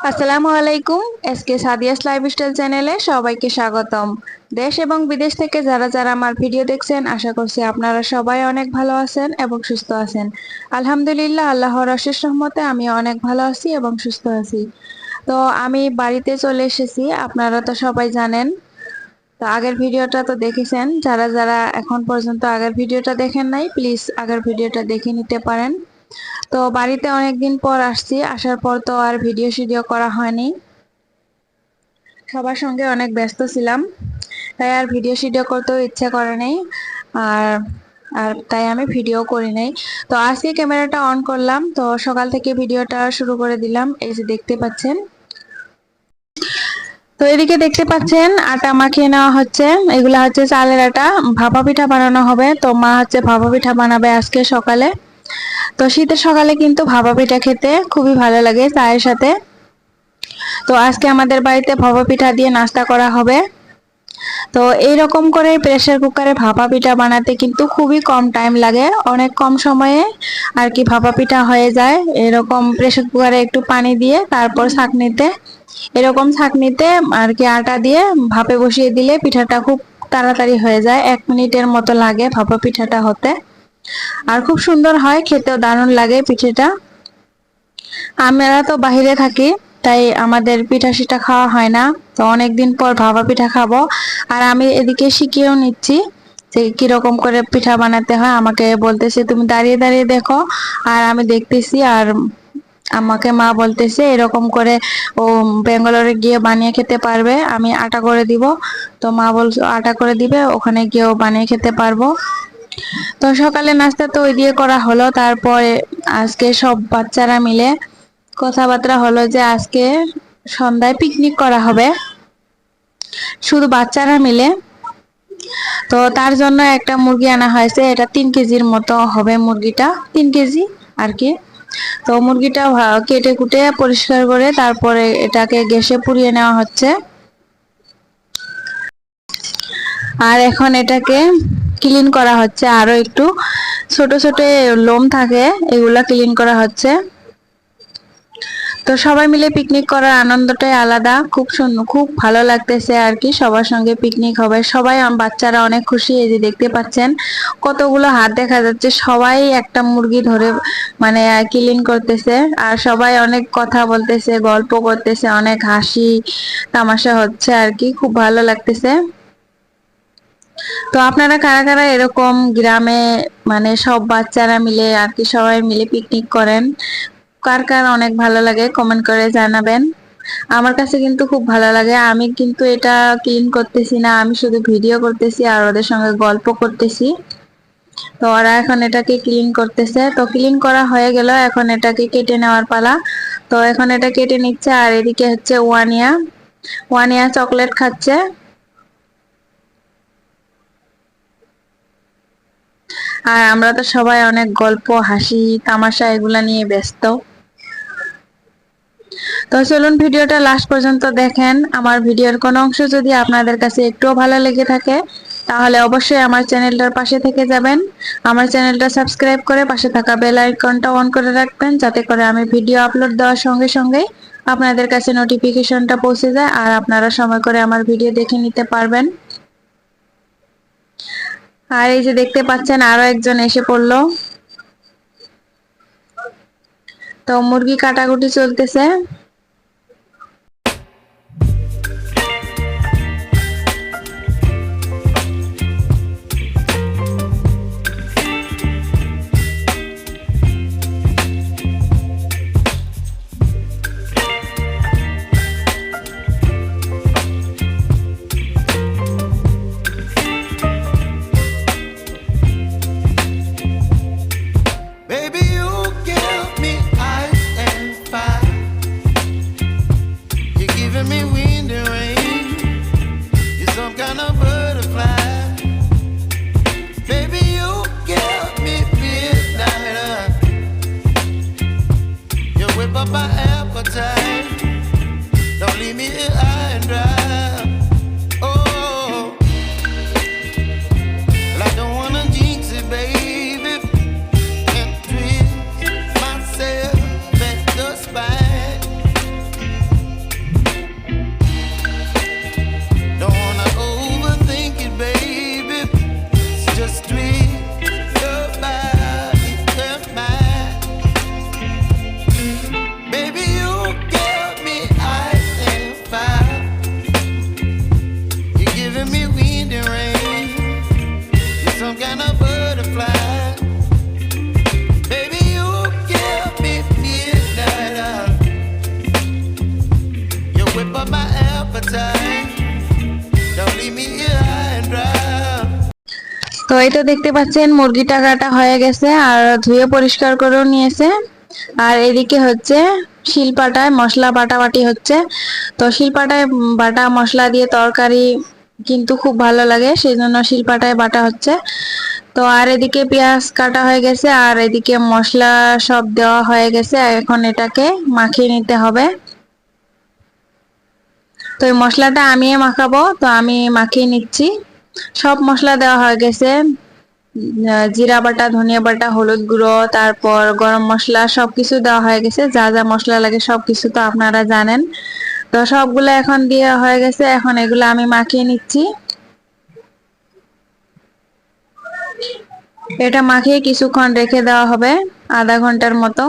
আসসালামু আলাইকুম। SK Sadia's lifestyle চ্যানেলে সবাইকে স্বাগতম। দেশ এবং বিদেশ থেকে যারা যারা আমার ভিডিও দেখছেন, আশা করছি আপনারা সবাই অনেক ভালো আছেন এবং সুস্থ আছেন। আলহামদুলিল্লাহ, আল্লাহর অশেষ রহমতে আমি অনেক ভালো আছি এবং সুস্থ আছি। তো আমি বাড়িতে চলে এসেছি, আপনারা তো সবাই জানেন। তো আগের ভিডিওটা তো দেখেছেন, যারা যারা এখন পর্যন্ত আগের ভিডিওটা দেখেন নাই, প্লিজ আগের ভিডিওটা দেখে নিতে পারেন। তো বাড়িতে অনেকদিন পর আসছি, আসার পর তো আর ভিডিও শিডিও করা হয়নি, সবার সঙ্গে অনেক ব্যস্ত ছিলাম, তাই আর ভিডিও শিডিও করতেও ইচ্ছা করে নাই। আর আর তাই আমি ভিডিও করি নাই। তো আজকে ক্যামেরাটা অন করলাম, তো সকাল থেকে ভিডিওটা শুরু করে দিলাম। এই যে দেখতে পাচ্ছেন, তো এদিকে দেখতে পাচ্ছেন আটা মাখিয়ে নেওয়া হচ্ছে। এগুলা হচ্ছে চালের আটা, ভাপা পিঠা বানানো হবে। তো মা হচ্ছে ভাপা পিঠা বানাবে আজকে সকালে। তো শীতের সকালে কিন্তু ভাপা পিঠা খেতে খুবই ভালো লাগে চায়ের সাথে। তো আজকে আমাদের বাড়িতে ভাপা পিঠা দিয়ে নাস্তা করা হবে। তো এইরকম করে প্রেসার কুকারে ভাপা পিঠা বানাতে কিন্তু খুবই কম টাইম লাগে, অনেক কম সময়ে আর কি ভাপা পিঠা হয়ে যায়। এরকম প্রেসার কুকারে একটু পানি দিয়ে তারপর ছাঁকনিতে, এরকম ছাঁকনিতে আর কি আটা দিয়ে ভাপে বসিয়ে দিলে পিঠাটা খুব তাড়াতাড়ি হয়ে যায়, 1 মিনিটের মতো লাগে ভাপা পিঠাটা হতে। আর খুব সুন্দর হয়, খেতেও দারুণ লাগে পিঠাটা। আমরা তো বাহিরে থাকি, তাই আমাদের পিঠা সিঠা খাওয়া হয় না। তো অনেকদিন পর ভাপা পিঠা খাবো। আর আমি এদিকে শিখেও নিচ্ছি যে কিরকম করে পিঠা বানাতে হয়। আমাকে বলতেছে তুমি দাঁড়িয়ে দাঁড়িয়ে দেখো, আর আমি দেখতেছি। আর আমাকে মা বলতেছে এরকম করে ও ব্যাঙ্গালোরে গিয়ে বানিয়ে খেতে পারবে, আমি আটা করে দিব। তো মা বলছে আটা করে দিবে, ওখানে গিয়েও বানিয়ে খেতে পারবো। তো সকালে নাস্তা তো ওই দিয়ে করা হলো। তারপরে আজকে সব বাচ্চারা মিলে কথাবার্তা হলো যে আজকে সন্ধ্যায় পিকনিক করা হবে, শুধু বাচ্চারা মিলে। তো তার জন্য একটা মুরগি আনা হয়েছে, এটা 3 কেজির মতো হবে মুরগিটা, 3 কেজি আর কি। তো মুরগিটা কেটে কুটে পরিষ্কার করে তারপরে এটাকে গ্যাসে পুড়িয়ে নেওয়া হচ্ছে। আর এখন এটাকে ক্লিন করা হচ্ছে, আরো একটু ছোট ছোট লোম থাকে, এগুলা ক্লিন করা হচ্ছে। তো সবাই মিলে পিকনিক করার আনন্দটাই আলাদা, খুব সুন্দর, খুব ভালো লাগতেছে আর কি। সবার সঙ্গে পিকনিক হবে, সবাই বাচ্চারা অনেক খুশি। এই যে দেখতে পাচ্ছেন কতগুলো হাত দেখা যাচ্ছে, সবাই একটা মুরগি ধরে মানে ক্লিন করতেছে। আর সবাই অনেক কথা বলতেছে, গল্প করতেছে, অনেক হাসি তামাশা হচ্ছে আর কি, খুব ভালো লাগতেছে। তো আপনারা কারা কারা এরকম গ্রামে মানে সব বাচ্চারা মিলে আর কি সবাই মিলে পিকনিক করেন, কার কার অনেক ভালো লাগে কমেন্ট করে জানাবেন। আমার কাছে কিন্তু খুব ভালো লাগে। আমি কিন্তু এটা ক্লিন করতেছি না, আমি শুধু ভিডিও করতেছি আর ওদের সঙ্গে গল্প করতেছি। তো ওরা এখন এটাকে ক্লিন করতেছে। তো ক্লিন করা হয়ে গেল, এখন এটাকে কেটে নেওয়ার পালা। তো এখন এটা কেটে নিচ্ছে। আর এদিকে হচ্ছে ওয়ানিয়া, ওয়ানিয়া চকলেট খাচ্ছে। আর আমরা তো সবাই অনেক গল্প হাসি তামাশা এগুলা নিয়ে ব্যস্ত। তো চলুন ভিডিওটা লাস্ট পর্যন্ত দেখেন। আমার ভিডিওর কোনো অংশ যদি আপনাদের কাছে একটুও ভালো লেগে থাকে, তাহলে অবশ্যই আমার চ্যানেলটার পাশে থেকে যাবেন। আমার চ্যানেলটা সাবস্ক্রাইব করে পাশে থাকা বেল আইকনটা অন করে রাখবেন, যাতে করে আমি ভিডিও আপলোড দেওয়ার সঙ্গে সঙ্গেই আপনাদের কাছে নোটিফিকেশনটা পৌঁছে যায় আর আপনারা সময় করে আমার ভিডিও দেখে নিতে পারবেন। আর এই যে দেখতে পাচ্ছেন আরো একজন এসে পড়লো। তো মুরগি কাটাকুটি চলতেছে। Baby, you give me ice and fire. up my appetite. Don't leave me here high and dry. তো এই তো দেখতে পাচ্ছেন মুরগিটা কাটা হয়ে গেছে আর ধুয়ে পরিষ্কার করেও নিয়েছে। আর এদিকে হচ্ছে শিলপাটায় মশলা বাটাবাটি হচ্ছে। তো শিলপাটায় বাটা মশলা দিয়ে তরকারি কিন্তু খুব ভালো লাগে, সেই জন্য শিলপাটায় বাটা হচ্ছে। তো আর এদিকে পেঁয়াজ কাটা হয়ে গেছে আর এদিকে মশলা সব দেওয়া হয়ে গেছে, এখন এটাকে মাখিয়ে নিতে হবে। তো এই মশলাটা আমি মাখাবো, তো আমি মাখিয়ে নিচ্ছি। সব মশলা দেওয়া হয়ে গেছে, জিরা বাটা, ধনিয়া বাটা, হলুদ গুঁড়ো, তারপর গরম মশলা সবকিছু দেওয়া হয়ে গেছে। যা যা মশলা লাগে সবকিছু তো আপনারা জানেন। তো সবগুলো এখন দেওয়া হয়ে গেছে, এখন এগুলো আমি মাখিয়ে নিচ্ছি। এটা মাখিয়ে কিছুক্ষণ রেখে দেওয়া হবে, আধা ঘন্টার মতো।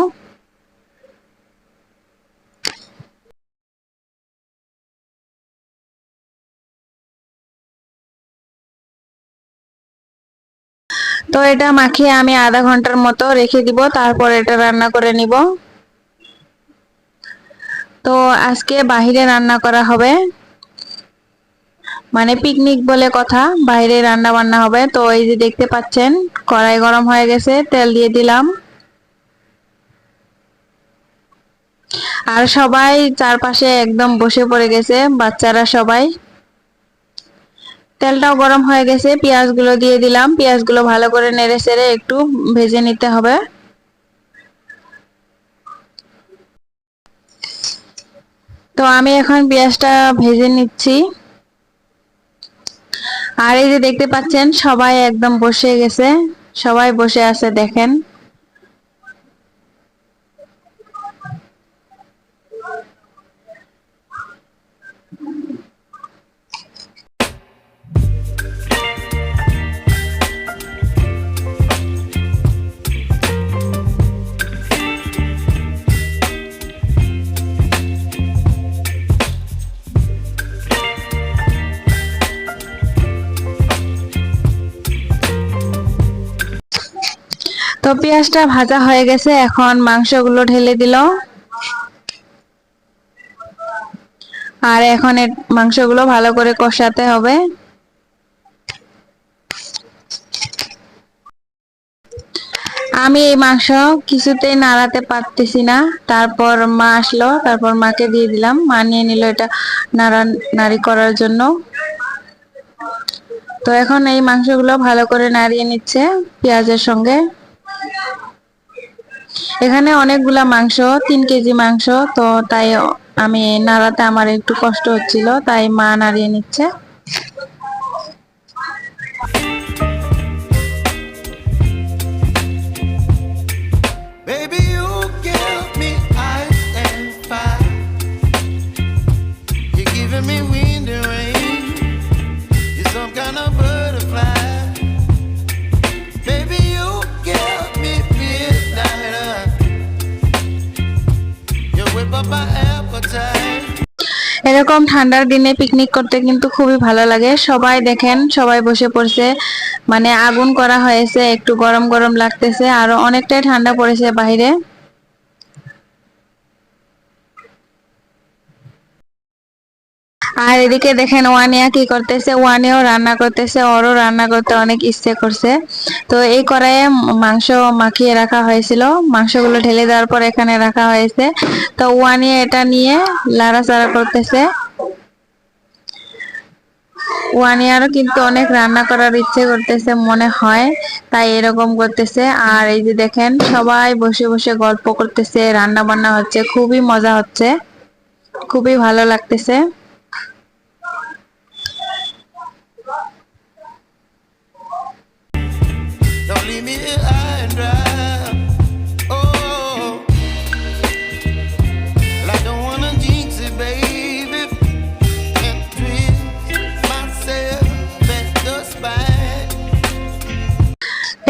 তো এটা মাখিয়ে আমি আধা ঘন্টার মতো রেখে দিব, তারপর এটা রান্না করে নিব। তো আজকে বাহিরে রান্না করা হবে, মানে পিকনিক বলে কথা, বাইরে রান্না বান্না হবে। তো এই যে দেখতে পাচ্ছেন কড়াই গরম হয়ে গেছে, তেল দিয়ে দিলাম। আর সবাই চারপাশে একদম বসে পড়ে গেছে, বাচ্চারা সবাই। তেলটাও গরম হয়ে গেছে, পেঁয়াজগুলো দিয়ে দিলাম। পেঁয়াজগুলো ভালো করে নেড়ে চেড়ে একটু ভেজে নিতে হবে। তো আমি এখন পেঁয়াজটা ভেজে নিচ্ছি। আর এই যে দেখতে পাচ্ছেন সবাই একদম বসে গেছে, সবাই বসে আছে দেখেন। তো পেঁয়াজটা ভাজা হয়ে গেছে, এখন মাংসগুলো ঢেলে দিল। আর এখন মাংসগুলো ভালো করে কষাতে হবে। আমি এই মাংস কিছুতেই নাড়াতে পারতেছি না, তারপর মা আসলো, তারপর মাকে দিয়ে দিলাম। মা নিয়ে নিল এটা নাড়ানাড়ি করার জন্য। তো এখন এই মাংসগুলো ভালো করে নাড়িয়ে নিচ্ছে পেঁয়াজের সঙ্গে। এখানে অনেকগুলা মাংস, 3 কেজি মাংস, তো তাই আমি নাড়াতে আমার একটু কষ্ট হচ্ছিল, তাই মা নাড়িয়ে নিচ্ছে। Baby, you give me ice and fire. You're giving me wind and rain. You're some kind of butterfly. Baby, you give me midnight. You whip up my appetite. এরকম ঠান্ডার দিনে পিকনিক করতে কিন্তু খুবই ভালো লাগে। সবাই দেখেন, সবাই বসে পড়ছে, মানে আগুন করা হয়েছে, একটু গরম গরম লাগতেছে, আরো অনেকটাই ঠান্ডা পড়েছে বাইরে। আর এদিকে দেখেন ওয়ানিয়া কি করতেছে, ওয়ানিয়াও রান্না করতেছে, ওরও রান্না করতে অনেক ইচ্ছে করছে। তো এই কড়াইয়ে মাংস মাখিয়ে রাখা হয়েছিল, মাংসগুলো ঢেলে দেওয়ার পর এখানে রাখা হয়েছে। তো ওয়ানিয়া এটা নিয়ে লাড়াচাড়া করতেছে। ওয়ানিয়ারও কিন্তু অনেক রান্না করার ইচ্ছে করতেছে মনে হয়, তাই এরকম করতেছে। আর এই যে দেখেন সবাই বসে বসে গল্প করতেছে, রান্না বান্না হচ্ছে, খুবই মজা হচ্ছে, খুবই ভালো লাগতেছে। Don't leave me here high and dry. Oh, well, I don't wanna jinx it, baby, and twist myself at the spine.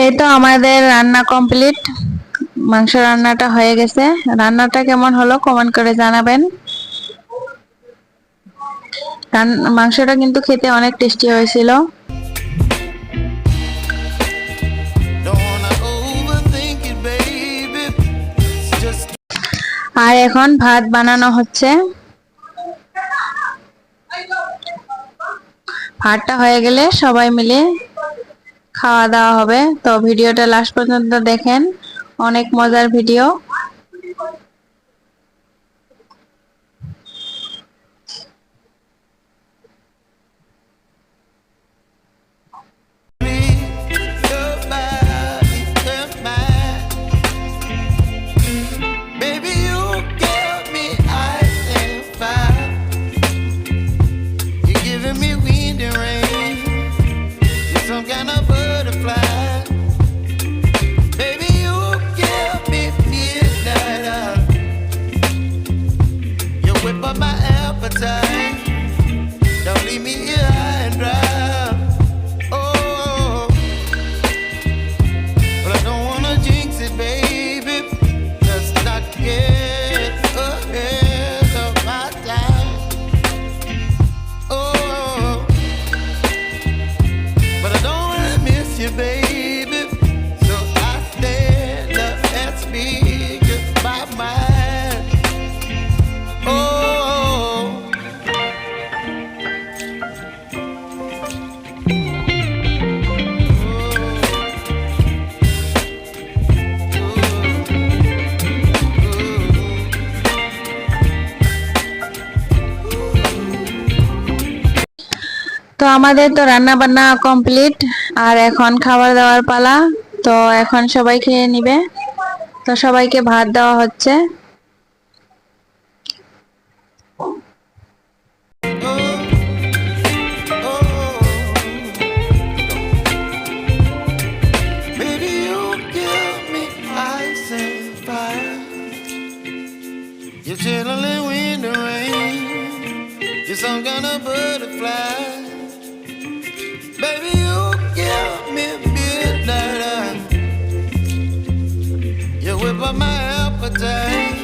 এই তো আমাদের রান্না কমপ্লিট, মাংস রান্নাটা হয়ে গেছে। রান্নাটা কেমন হলো কমেন্ট করে জানাবেন। মাংসটা কিন্তু খেতে অনেক টেস্টি হয়েছিল। Don't wanna overthink it, baby. It's just আর এখন ভাত বানানো হচ্ছে। ভাতটা হয়ে গেলে সবাই মিলে খাওয়া দাওয়া হবে। তো ভিডিওটা লাস্ট পর্যন্ত দেখেন, অনেক মজার video. Your body, your mind. Baby, you give me ice and fire. You're giving me wind and rain. You're some kind of butterfly. Baby, you give me midnight oil. You whip up my appetite. Don't leave me here high and dry. Oh, but I don't wanna jinx it, baby. Let's not get ahead of my time. Oh, but I don't wanna miss you, baby. So I stand up and speak my mind. Oh, তো আমাদের তো রান্না বান্না complete, আর এখন খাবার দাবার পালা। তো এখন সবাই খেয়ে নিবে। তো সবাইকে ভাত দেওয়া হচ্ছে। baby, you give me ice and fire. You're chilling wind and rain. You're some kind of butterfly. Baby, you give me midnight oil. You whip up my appetite.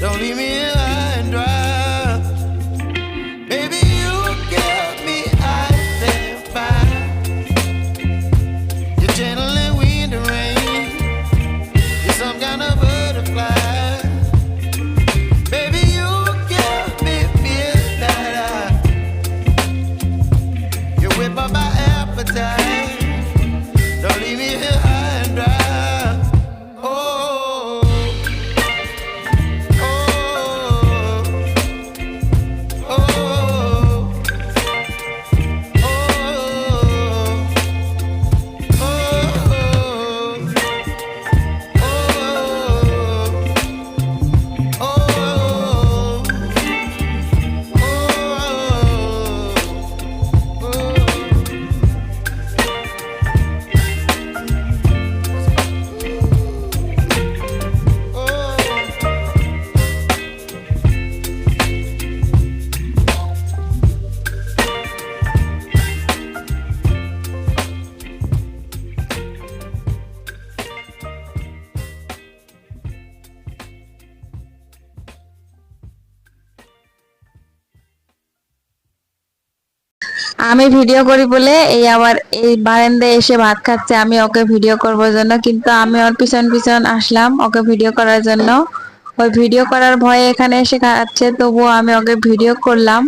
Don't leave me here high and dry. Baby, you give me ice and fire. You're channeling wind and rain. You're some kind of butterfly. Baby, you give me midnight oil. You whip up my appetite. Don't leave me here high and dry. Oh, oh, oh, আমি video করি বলে এই আবার এই বারান্দায় এসে ভাত খাচ্ছে। আমি ওকে ভিডিও করবার জন্য, কিন্তু আমি ওর পিছন পিছন আসলাম ওকে ভিডিও করার জন্য। ওই ভিডিও করার ভয়ে এখানে এসে খাচ্ছে, তবুও আমি ওকে ভিডিও করলাম।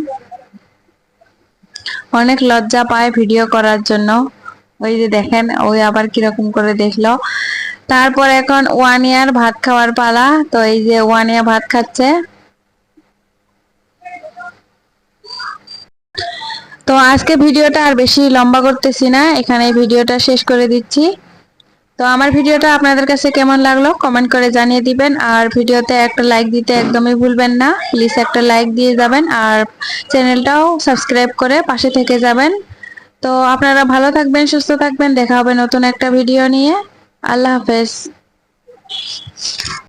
অনেক লজ্জা পায় ভিডিও করার জন্য। ওই যে দেখেন, ওই আবার কিরকম করে দেখলো। তারপর এখন ওয়ানিয়ার ভাত খাওয়ার পালা। তো এই যে ওয়ানিয়া ভাত খাচ্ছে। তো আজকে ভিডিওটা আর বেশি লম্বা করতেছি না, এখানে ভিডিওটা শেষ করে দিচ্ছি। তো আমার ভিডিওটা আপনাদের কাছে কেমন লাগলো কমেন্ট করে জানিয়ে দিবেন, আর ভিডিওতে একটা লাইক দিতে একদমই ভুলবেন না। প্লিজ একটা লাইক দিয়ে যাবেন, আর চ্যানেলটাও সাবস্ক্রাইব করে পাশে থেকে যাবেন। তো আপনারা ভালো থাকবেন, সুস্থ থাকবেন, দেখা হবে নতুন একটা ভিডিও নিয়ে। আল্লাহ হাফেজ।